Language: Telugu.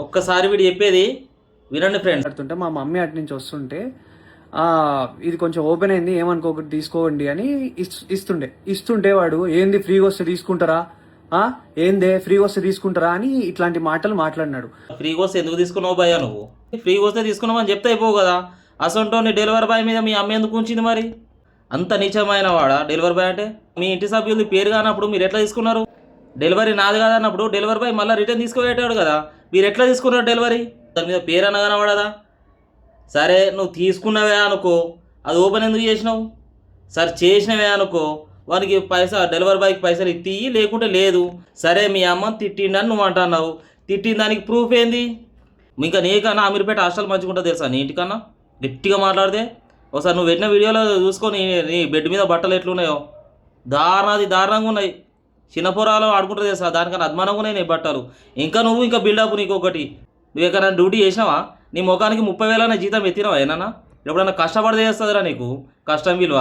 ఒక్కసారి వీడు చెప్పేది వినండి ఫ్రెండ్స్. ఆడుతుంటే మా మమ్మీ అటు నుంచి వస్తుంటే ఇది కొంచెం ఓపెన్ అయింది ఏమనుకోకటి తీసుకోండి అని ఇస్తుంటే వాడు ఏంది ఫ్రీగా వస్తే తీసుకుంటారా, ఏందే ఫ్రీగా వస్తే తీసుకుంటారా అని ఇట్లాంటి మాటలు మాట్లాడినాడు. ఫ్రీగా వస్తే ఎందుకు తీసుకున్నావు భయ్యా? నువ్వు ఫ్రీగా వస్తే తీసుకున్నావు అని చెప్తే అయిపోవు కదా. అసలు నీ డెలివరీ బాయ్ మీద మీ అమ్మ ఎందుకు ఉంచింది మరి? అంత నీచమైన వాడా డెలివరీ బాయ్ అంటే? మీ ఇంటి సభ్యులది పేరు కానప్పుడు మీరు ఎట్లా తీసుకున్నారు? డెలివరీ నాది కాదు అన్నప్పుడు డెలివరీ బాయ్ మళ్ళీ రిటర్న్ తీసుకుపోయేటాడు కదా. మీరు ఎట్లా తీసుకున్నారు డెలివరీ? దాని మీద పేరు అన్న కనబడదా? సరే నువ్వు తీసుకున్నావే అనుకో, అది ఓపెన్ ఎందుకు చేసినావు? సరే చేసినవే అనుకో, వానికి డెలివరీ బాయ్కి పైసలు ఇచ్చి లేకుంటే లేదు. సరే మీ అమ్మ తిట్టిండని నువ్వు అంటున్నావు, తిట్టిన దానికి ప్రూఫ్ ఏంది? ఇంకా నీకన్నా అమీర్పేట హాస్టల్ మంచిగా ఉంటుంది తెలుసా? నీ ఇంటికన్నా గట్టిగా మాట్లాడితే ఒకసారి నువ్వు పెట్టిన వీడియోలో చూసుకొని నీ బెడ్ మీద బట్టలు ఎట్లున్నాయో దారుణంగా ఉన్నాయి. చిన్నపురాలు ఆడుకుంటుంది తెలుసా? దానికన్నా అద్మానంగా ఉన్నాయి నీ బట్టలు. ఇంకా నువ్వు ఇంకా బిల్డప్ నీకొకటి. నువ్వు ఎక్కడైనా డ్యూటీ చేసినావా? నీ ముఖానికి 30,000 జీతం ఎత్తినావా? ఏమన్నా ఎప్పుడన్నా కష్టపడితే చేస్తుందిరా నీకు కష్టం విలువ?